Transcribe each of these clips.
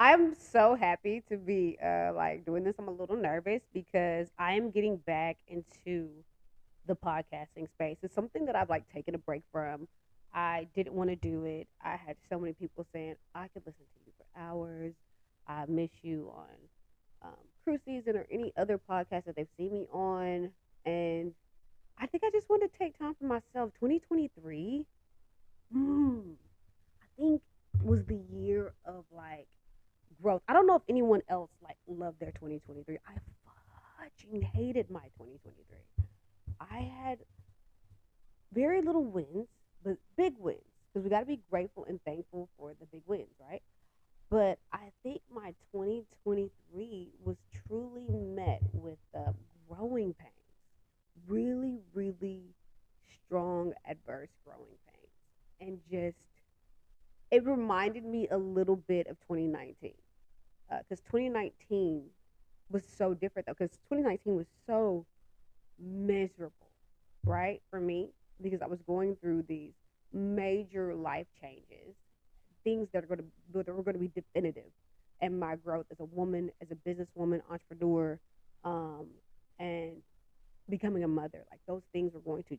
I'm so happy to be like doing this. I'm a little nervous because I am getting back into the podcasting space. It's something that I've like taken a break from. I didn't want to do it. I had so many people saying I could listen to you for hours. I miss you on cruise season or any other podcast that they've seen me on, and I think I just wanted to take time for myself. 2023, I think was the year of like growth. I don't know if anyone else like loved their 2023. I fucking hated my 2023. I had very little wins, but big wins because we got to be grateful and thankful for the big wins, right? But I think my 2023 was truly met with growing pains, really, really strong adverse growing pains, and just it reminded me a little bit of 2019 because 2019 was so different though because 2019 was so miserable, right, for me because I was going through these major life changes, things that were going to be definitive in my growth as a woman, as a businesswoman, entrepreneur, um, and becoming a mother. Like those things were going to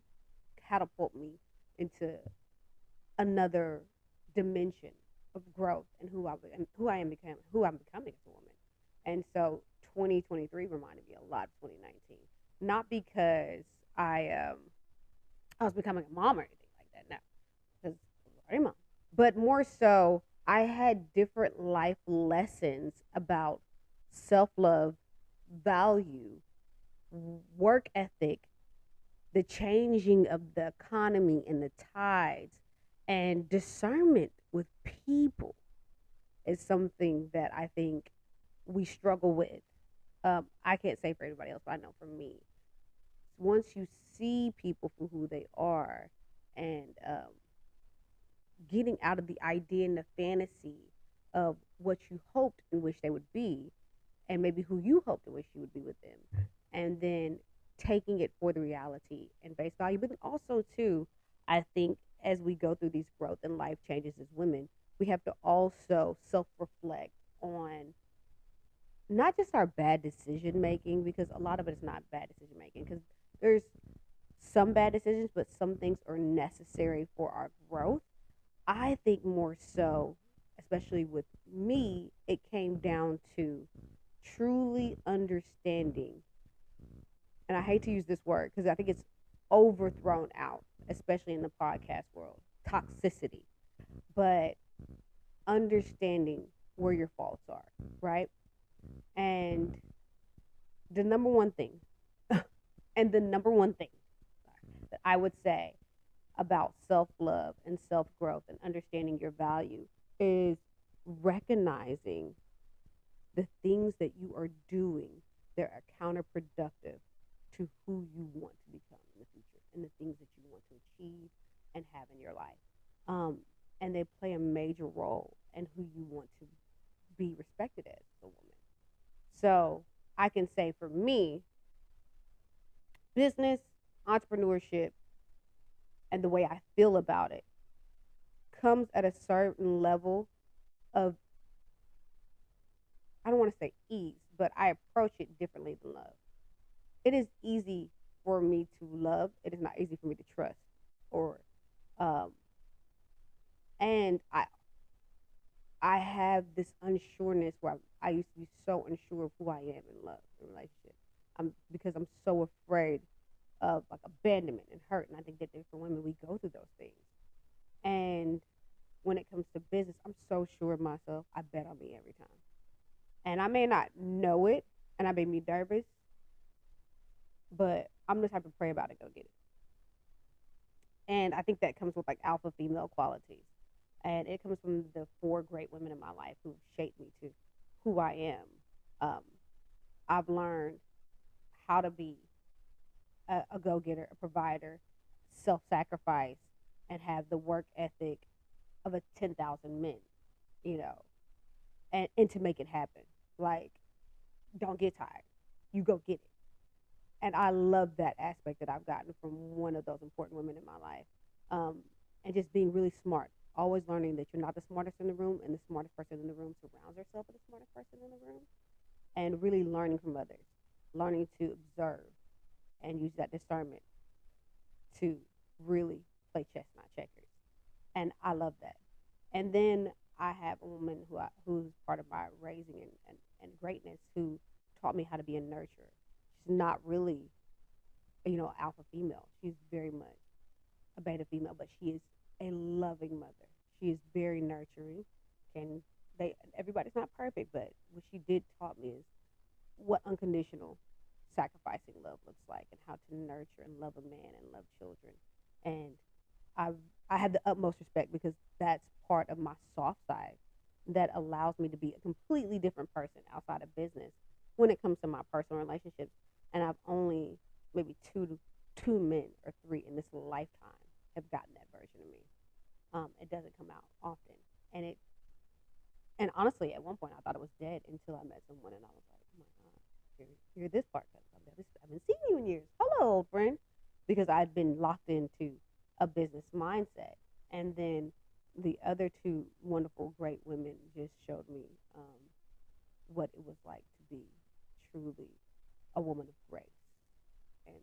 catapult me into another dimension of growth and who I'm becoming as a woman. And so 2023 reminded me a lot of 2019. Not because I was becoming a mom or anything like that, no, because I was already a mom. But more so, I had different life lessons about self love, value, work ethic, the changing of the economy and the tides, and discernment with people is something that I think we struggle with. I can't say for everybody else, but I know for me, once you see people for who they are and getting out of the idea and the fantasy of what you hoped and wish they would be, and maybe who you hoped and wish you would be with them, and then taking it for the reality and face value. But then also, too, I think as we go through these growth and life changes as women, we have to also self reflect on not just our bad decision making, because a lot of it is not bad decision making, because there's some bad decisions, but some things are necessary for our growth. I think more so, especially with me, it came down to truly understanding, and I hate to use this word because I think it's overthrown out, especially in the podcast world, toxicity, but understanding where your faults are, right? And the number one thing, and the number one thing that I would say about self love and self growth and understanding your value is recognizing the things that you are doing that are counterproductive to who you want to become in the future and the things that you want to achieve and have in your life. Um, and they play a major role in who you want to be respected as a woman. So I can say for me, business, entrepreneurship, and the way I feel about it comes at a certain level of, I don't want to say ease, but I approach it differently than love. It is easy for me to love. It is not easy for me to trust, or um, and I have this unsureness where I used to be so unsure of who I am in love and relationship. Because I'm so afraid of like abandonment and hurt, and I think that for women we go through those things. And when it comes to business, I'm so sure of myself. I bet on me every time, and I may not know it, and I may be nervous, but I'm the type to pray about it, go get it. And I think that comes with like alpha female qualities. And it comes from the four great women in my life who shaped me to who I am. Um, I've learned how to be a go getter, a provider, self sacrifice, and have the work ethic of a 10,000 men, you know, and to make it happen. Like, don't get tired. You go get it. And I love that aspect that I've gotten from one of those important women in my life. And just being really smart. always learning that you're not the smartest in the room, and the smartest person in the room surrounds herself with the smartest person in the room, and really learning from others, learning to observe and use that discernment to really play chess, not checkers. And I love that. And then I have a woman who's part of my raising and greatness who taught me how to be a nurturer. She's not really, alpha female. She's very much a beta female, but she is a loving mother. She is very nurturing. And everybody's not perfect, but what she did taught me is what unconditional sacrificing love looks like, and how to nurture and love a man and love children. And I I have the utmost respect because that's part of my soft side that allows me to be a completely different person outside of business when it comes to my personal relationships. And I've only maybe two men or three in this lifetime have gotten that version of me. It doesn't come out often, and honestly, at one point I thought it was dead until I met someone, and I was like, oh my god, you're this part. I haven't seen you in years. Hello, old friend, because I'd been locked into a business mindset, and then the other two wonderful, great women just showed me what it was like to be truly a woman of grace and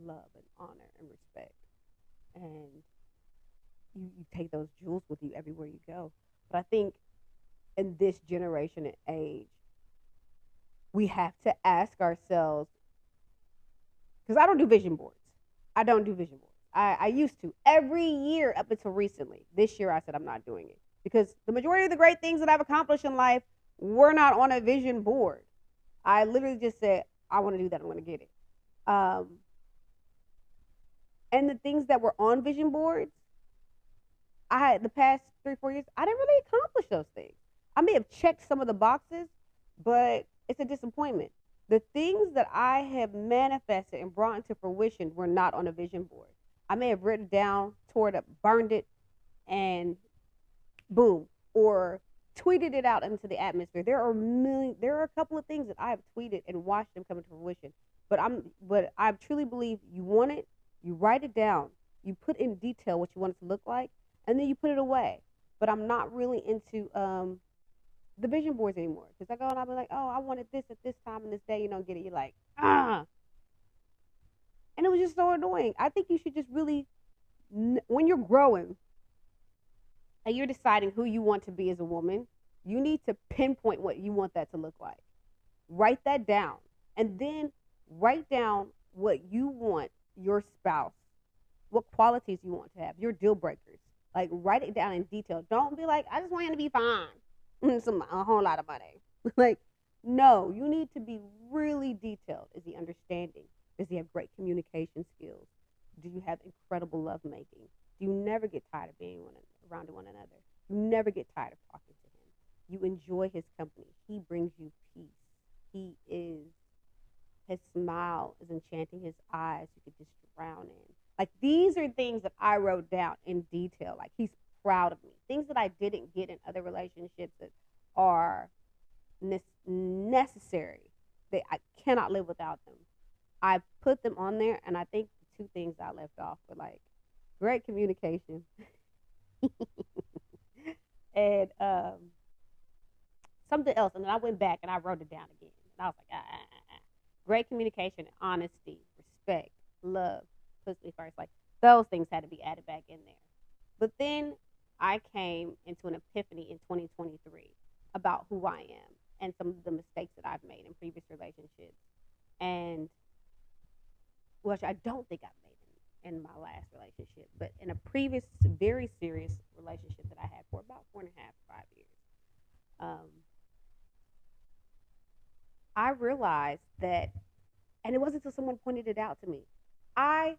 love and honor and respect. And you take those jewels with you everywhere you go. But I think in this generation and age, we have to ask ourselves, because I don't do vision boards. I don't do vision boards. I used to every year up until recently. This year I said I'm not doing it because the majority of the great things that I've accomplished in life were not on a vision board. I literally just said, I want to do that. I'm going to get it. Um, and the things that were on vision boards, I had the past 3, 4 years, I didn't really accomplish those things. I may have checked some of the boxes, but it's a disappointment. The things that I have manifested and brought into fruition were not on a vision board. I may have written down, tore it up, burned it, and boom, or tweeted it out into the atmosphere. There are a couple of things that I have tweeted and watched them come into fruition. But I truly believe you want it, you write it down, you put in detail what you want it to look like, and then you put it away. But I'm not really into the vision boards anymore because I go and I'll be like, oh, I wanted this at this time and this day. You don't get it. You're like, ah, and it was just so annoying. I think you should just really, when you're growing and you're deciding who you want to be as a woman, you need to pinpoint what you want that to look like. Write that down, and then write down what you want your spouse, what qualities you want to have, your deal breakers. Like write it down in detail. Don't be like, I just want him to be fine. A whole lot of money. Like, no, you need to be really detailed. Is he understanding? Does he have great communication skills? Do you have incredible love making? Do you never get tired of being around one another? You never get tired of talking to him. You enjoy his company. He brings you peace. His smile is enchanting. His eyes you could just drown in. Like, these are things that I wrote down in detail. Like, he's proud of me. Things that I didn't get in other relationships that are necessary. I cannot live without them. I put them on there, and I think the two things I left off were like great communication and something else. And then I went back and I wrote it down again. And I was like, great communication, honesty, respect, love, puts me first. Like, those things had to be added back in there. But then I came into an epiphany in 2023 about who I am and some of the mistakes that I've made in previous relationships, and which I don't think I've made in my last relationship, but in a previous very serious relationship that I had for about 4.5, 5 years, I realized that, and it wasn't until someone pointed it out to me, I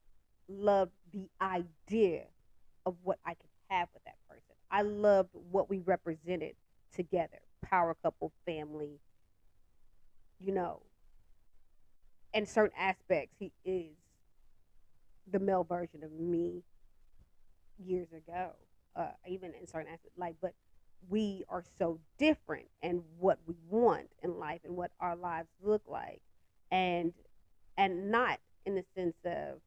loved the idea of what I could have with that person. I loved what we represented together. Power couple, family, in certain aspects, he is the male version of me years ago. Even in certain aspects, but we are so different in what we want in life and what our lives look like, and not in the sense of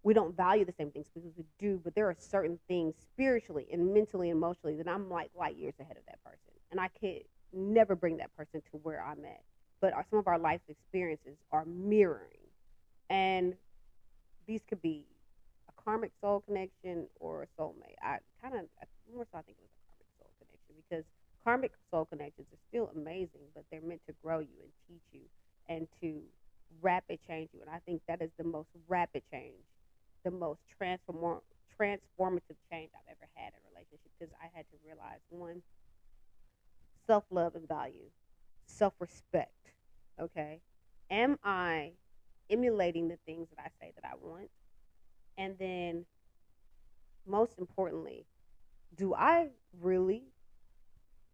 we don't value the same things because we do, but there are certain things spiritually and mentally and emotionally that I'm like light years ahead of that person. And I could never bring that person to where I'm at. But some of our life experiences are mirroring. And these could be a karmic soul connection or a soulmate. I kind of, more so I think it was a karmic soul connection because karmic soul connections are still amazing, but they're meant to grow you and teach you and to rapid change you. And I think that is the most rapid change, the most transformative change I've ever had in a relationship because I had to realize one, self love and value, self respect. Okay. Am I emulating the things that I say that I want? And then, most importantly, do I really,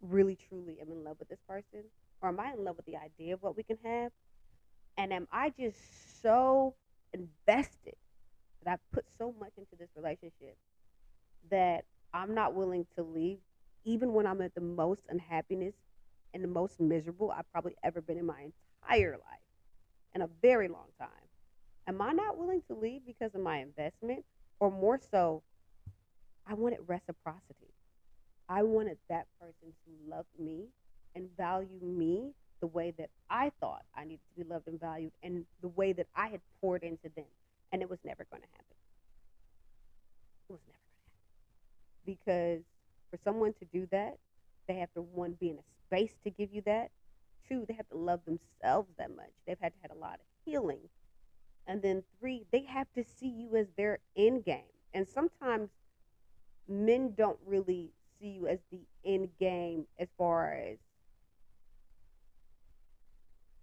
really, truly am in love with this person? Or am I in love with the idea of what we can have? And am I just so invested that I've put so much into this relationship that I'm not willing to leave, even when I'm at the most unhappiness and the most miserable I've probably ever been in my entire life, in a very long time? Am I not willing to leave because of my investment? Or more so, I wanted reciprocity. I wanted that person to love me and value me the way that I thought I needed to be loved and valued and the way that I had poured into them. And it was never going to happen. It was never going to happen. Because for someone to do that, they have to, one, be in a space to give you that. Two, they have to love themselves that much. They've had to have a lot of healing. And then three, they have to see you as their end game. And sometimes men don't really see you as the end game as far as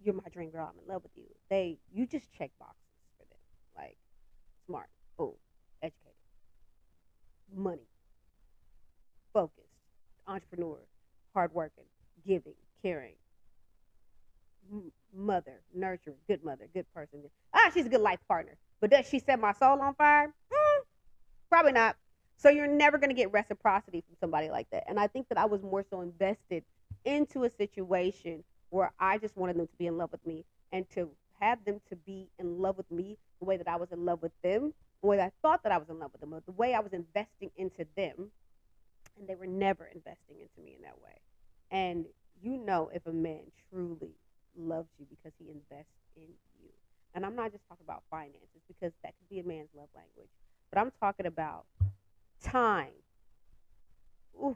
you're my dream girl, I'm in love with you. You just check boxes for them. Like smart, boom, educated, money, focused, entrepreneur, hardworking, giving, caring, mother, nurturing, good mother, good person. She's a good life partner. But does she set my soul on fire? Probably not. So you're never going to get reciprocity from somebody like that. And I think that I was more so invested into a situation where I just wanted them to be in love with me and to have them to be in love with me the way that I was in love with them, the way that I thought that I was in love with them, the way I was investing into them. And they were never investing into me in that way. And you know if a man truly loves you because he invests in you. And I'm not just talking about finances because that could be a man's love language. But I'm talking about time. Ooh,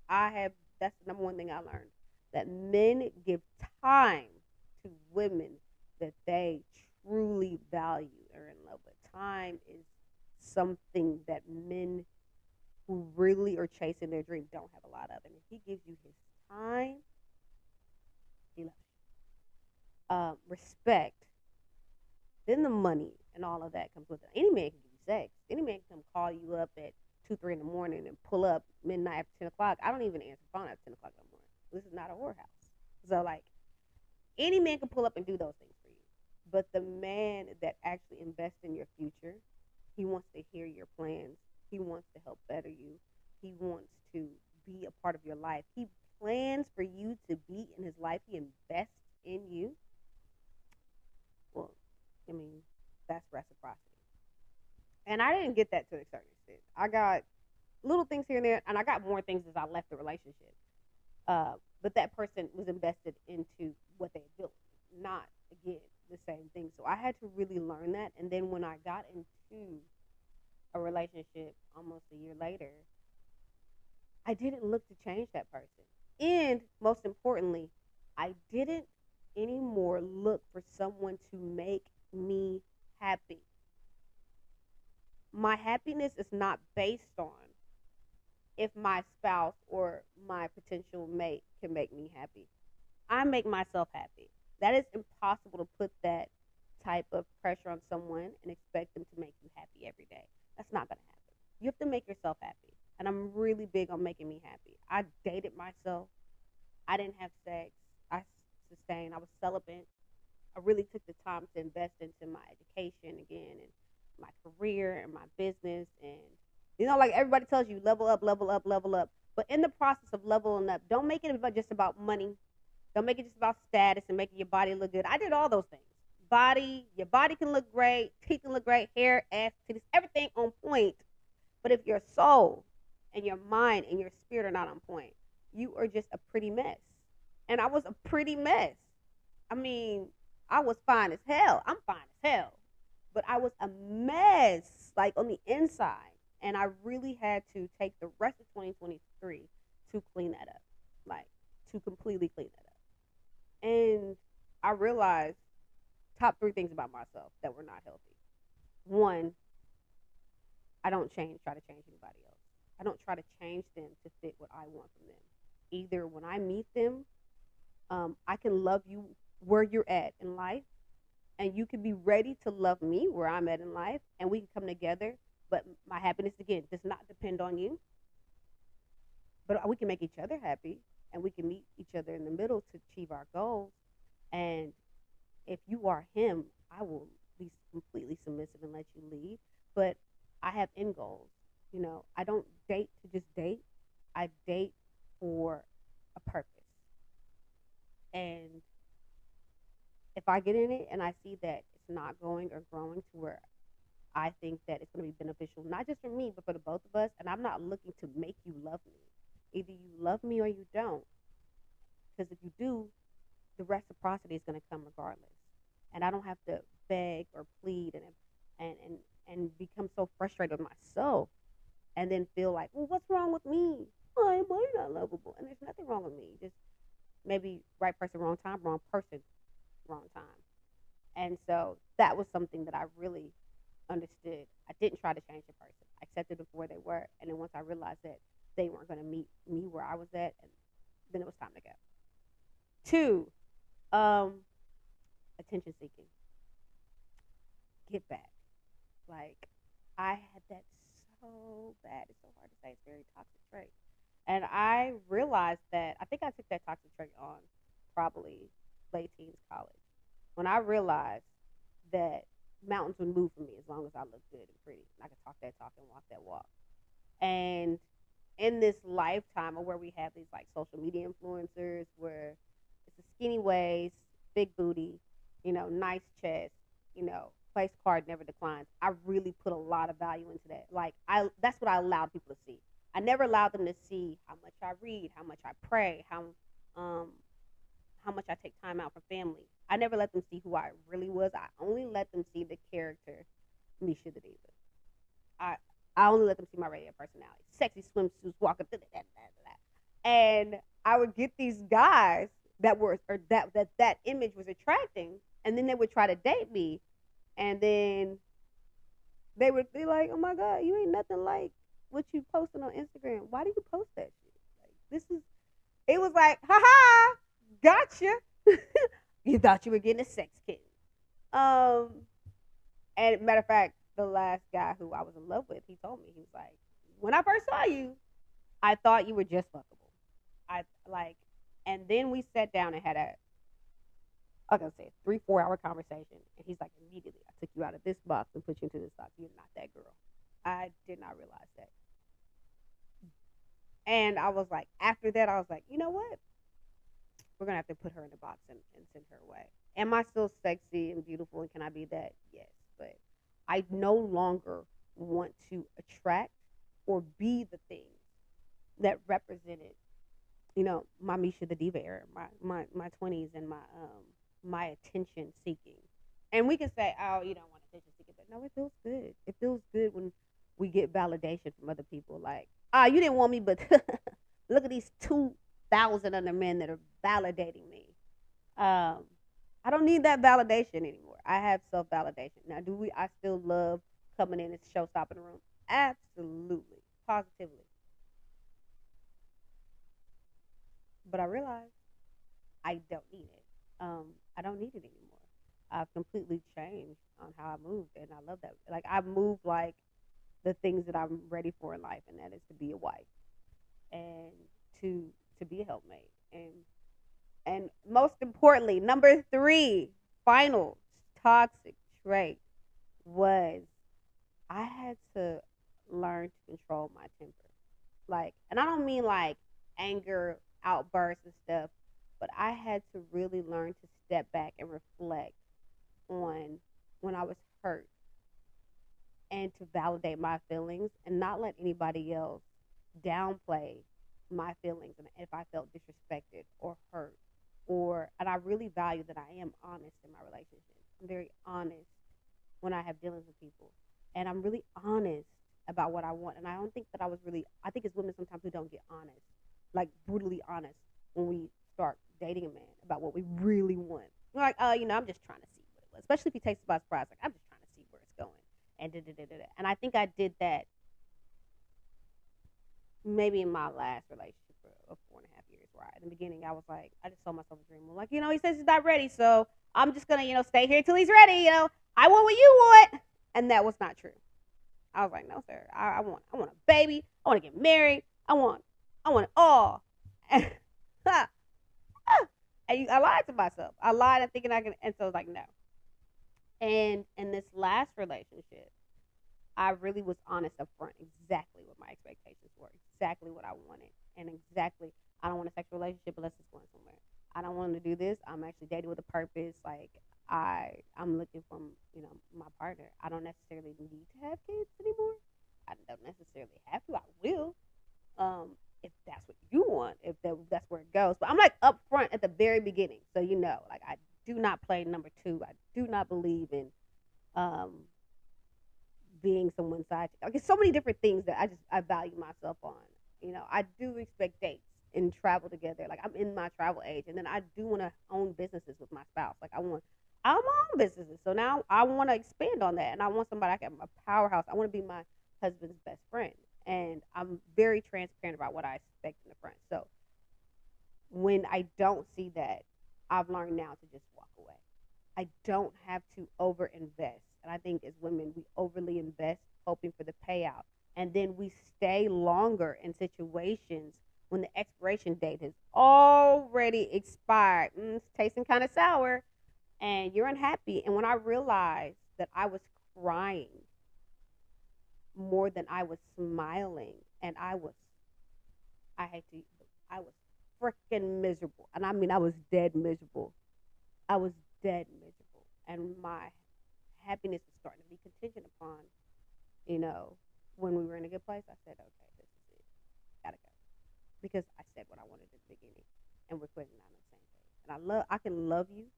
that's the number one thing I learned. That men give time to women that they truly value or are in love with. Time is something that men who really are chasing their dream don't have a lot of. And if he gives you his time, he loves you. Respect. Then the money and all of that comes with it. Any man can give you sex. Any man can come call you up at 2, 3 in the morning and pull up midnight after 10 o'clock. I don't even answer the phone after 10 o'clock in the morning. This is not a whorehouse. So, like, any man can pull up and do those things for you. But the man that actually invests in your future, he wants to hear your plans. He wants to help better you. He wants to be a part of your life. He plans for you to be in his life. He invests in you. Well, I mean, that's reciprocity. And I didn't get that to a certain extent. I got little things here and there, and I got more things as I left the relationship. But that person was invested into what they built, not, again, the same thing. So I had to really learn that. And then when I got into a relationship almost a year later, I didn't look to change that person. And most importantly, I didn't anymore look for someone to make me happy. My happiness is not based on if my spouse or my potential mate can make me happy. I make myself happy. That is impossible to put that type of pressure on someone and expect them to make you happy every day. That's not going to happen. You have to make yourself happy. And I'm really big on making me happy. I dated myself. I didn't have sex. I sustained. I was celibate. I really took the time to invest into my education again and my career and my business. And, you know, like everybody tells you, level up, level up, level up. But in the process of leveling up, don't make it just about money. Don't make it just about status and making your body look good. I did all those things. your body can look great, teeth can look great, hair, ass, titties, everything on point. But if your soul and your mind and your spirit are not on point, you are just a pretty mess. And I was a pretty mess. I mean, I was fine as hell. I'm fine as hell. But I was a mess, like on the inside. And I really had to take the rest of 2023 to clean that up, like to completely clean that up. And I realized top three things about myself that were not healthy. One, I don't try to change anybody else. I don't try to change them to fit what I want from them. Either when I meet them, I can love you where you're at in life, and you can be ready to love me where I'm at in life, and we can come together. But my happiness again does not depend on you, but we can make each other happy, and we can meet each other in the middle to achieve our goals. And if you are him, I will be completely submissive and let you lead. But I have end goals. I don't date to just date. I date for a purpose. And if I get in it and I see that it's not going or growing to where I think that it's going to be beneficial, not just for me, but for the both of us, and I'm not looking to make you love me. Either you love me or you don't. Because if you do, the reciprocity is going to come regardless. And I don't have to beg or plead and become so frustrated with myself and then feel like, well, what's wrong with me? Why am I not lovable? And there's nothing wrong with me. Just maybe right person, wrong time, wrong person, wrong time. And so that was something that I really understood. I didn't try to change the person. I accepted them for where they were. And then once I realized that they weren't going to meet me where I was at, and then it was time to go. Two, attention seeking. Get back. Like, I had that so bad. It's so hard to say. It's a very toxic trait. And I realized that I think I took that toxic trait on probably late teens, college. When I realized that mountains would move for me as long as I looked good and pretty. And I could talk that talk and walk that walk. And in this lifetime of where we have these like social media influencers where it's a skinny waist, big booty, nice chest, place card never declines. I really put a lot of value into that. Like that's what I allowed people to see. I never allowed them to see how much I read, how much I pray, um how much I take time out for family. I never let them see who I really was. I only let them see the character Misha the Diva. I I only let them see my radio personality. Sexy swimsuits, walking through and I would get these guys that were or that image was attracting, and then they would try to date me, and then they would be like, "Oh my God, you ain't nothing like what you posting on Instagram. Why do you post that shit? Like this is." It was like, "Ha ha, gotcha." You thought you were getting a sex kitten. Um, and matter of fact, the last guy who I was in love with, he told me he was like, "When I first saw you, I thought you were just fuckable." I like, and then we sat down and had I was gonna say 3-4 hour conversation, and he's like, "Immediately, I took you out of this box and put you into this box. You're not that girl." I did not realize that, and I was like, after that, I was like, you know what? We're gonna have to put her in the box and send her away. Am I still sexy and beautiful, and can I be that? Yes, but I no longer want to attract or be the things that represented, my Misha the Diva era, my 20s, and my attention seeking. And we can say, oh, you don't want attention seeking, but no, it feels good. It feels good when we get validation from other people. Like, you didn't want me, but look at these 2,000 other men that are validating me. Um, I don't need that validation anymore. I have self validation. Now, do we? I still love coming in and show stopping the room. Absolutely, positively. But I realize I don't need it. I don't need it anymore. I've completely changed on how I moved, and I love that. Like I move like the things that I'm ready for in life, and that is to be a wife and to to be a helpmate, and most importantly, number three, final toxic trait was I had to learn to control my temper. Like, and I don't mean like anger, outbursts and stuff, but I had to really learn to step back and reflect on when I was hurt and to validate my feelings and not let anybody else downplay my feelings and if I felt disrespected or hurt and I really value that I am honest in my relationships. I'm very honest when I have dealings with people. And I'm really honest about what I want. And I don't think that I think it's women sometimes who don't get honest, like brutally honest when we start dating a man about what we really want. We're like, I'm just trying to see what it was. Especially if he takes us by surprise. Like, I'm just trying to see where it's going. And da da da da. And I think I did that maybe in my last relationship of 4.5 years, where in the beginning I was like, I just saw myself a dream. I'm like, he says he's not ready, so I'm just gonna, stay here till he's ready. I want what you want, and that was not true. I was like, no, sir, I want a baby. I want to get married. I want it all. And, I lied to myself. I lied and thinking I can, and so I was like, no. And in this last relationship, I really was honest up front, exactly what my expectations were, exactly what I wanted, and exactly I don't want a sexual relationship unless it's going somewhere. I don't want to do this. I'm actually dating with a purpose. Like I'm looking for my partner. I don't necessarily need to have kids anymore. I don't necessarily have to. I will, if that's what you want. If that's where it goes. But I'm like upfront at the very beginning, so like I do not play number two. I do not believe in um being someone's side chick. Like it's so many different things that I value myself on. I do expect dates and travel together. Like I'm in my travel age, and then I do want to own businesses with my spouse. Like I want my own businesses. So now I want to expand on that, and I want somebody I can a powerhouse. I want to be my husband's best friend, and I'm very transparent about what I expect in the front. So when I don't see that, I've learned now to just walk away. I don't have to over invest. And I think as women, we overly invest hoping for the payout. And then we stay longer in situations when the expiration date has already expired. It's tasting kind of sour and you're unhappy. And when I realized that I was crying more than I was smiling, and I hate to, I was freaking miserable. And I mean, I was dead miserable. I was dead miserable. And my happiness was starting to be contingent upon, when we were in a good place, I said, okay, this is it. Gotta go. Because I said what I wanted at the beginning. And we're clearly not on the same page. And I can love you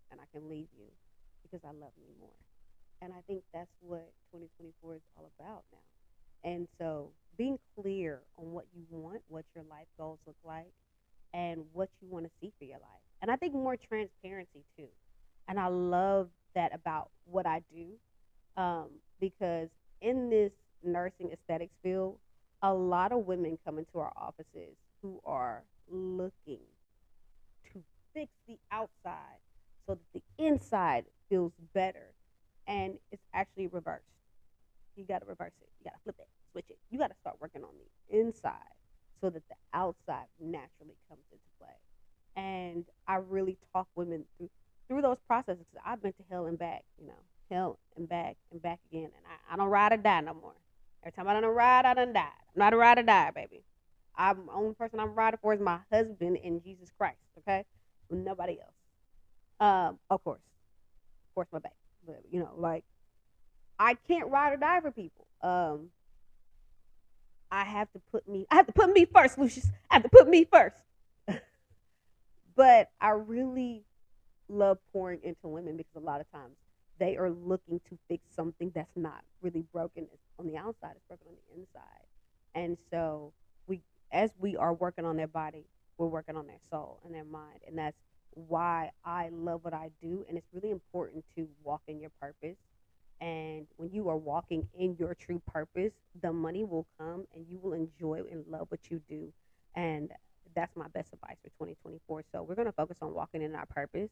and I can leave you because I love me more. And I think that's what 2024 is all about now. And so being clear on what you want, what your life goals look like, and what you want to see for your life. And I think more transparency too. And I love that about what I do, because in this nursing aesthetics field, a lot of women come into our offices who are looking to fix the outside so that the inside feels better. And it's actually reversed. You got to reverse it. You got to flip it, switch it. You got to start working on the inside so that the outside naturally comes into play. And I really talk women through those processes. I've been to hell and back, hell and back again. And I don't ride or die no more. Every time I don't ride, I done died. I'm not a ride or die, baby. I'm the only person I'm riding for is my husband in Jesus Christ, okay? Nobody else. Of course, my baby. But, like, I can't ride or die for people. I have to put me first, Lucius. I have to put me first. But I really love pouring into women because a lot of times they are looking to fix something that's not really broken on the outside, it's broken on the inside. And so as we are working on their body, we're working on their soul and their mind. And that's why I love what I do. And it's really important to walk in your purpose. And when you are walking in your true purpose, the money will come and you will enjoy and love what you do. And that's my best advice for 2024. So we're going to focus on walking in our purpose.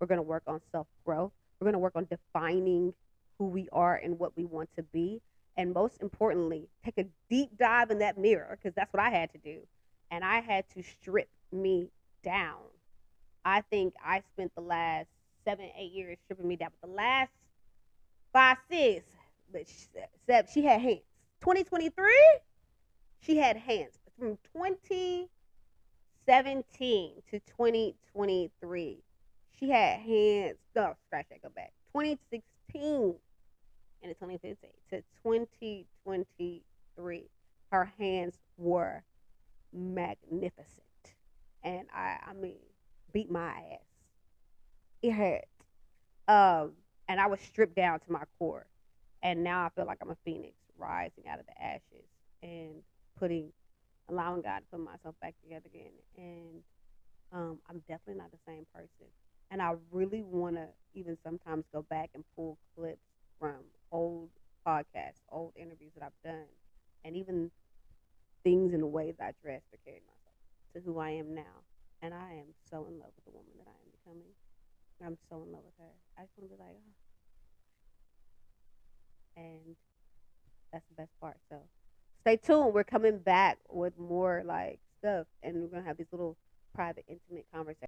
We're going to work on self-growth. We're going to work on defining who we are and what we want to be. And most importantly, take a deep dive in that mirror, because that's what I had to do. And I had to strip me down. I think I spent the last 7-8 years stripping me down. But the last 5-6, she had hands. 2023, she had hands. From 2017 to 2023, she had hands. No, scratch that, go back. 2016 and it's 2015 to 2023, her hands were magnificent. And I mean, beat my ass. It hurt. And I was stripped down to my core. And now I feel like I'm a phoenix rising out of the ashes and putting, allowing God to put myself back together again. And I'm definitely not the same person. And I really want to even sometimes go back and pull clips from old podcasts, old interviews that I've done, and even things in the ways I dressed or carried myself to who I am now. And I am so in love with the woman that I am becoming. I'm so in love with her. I just want to be like, oh. And that's the best part. So stay tuned. We're coming back with more like stuff, and we're gonna have these little private, intimate conversations.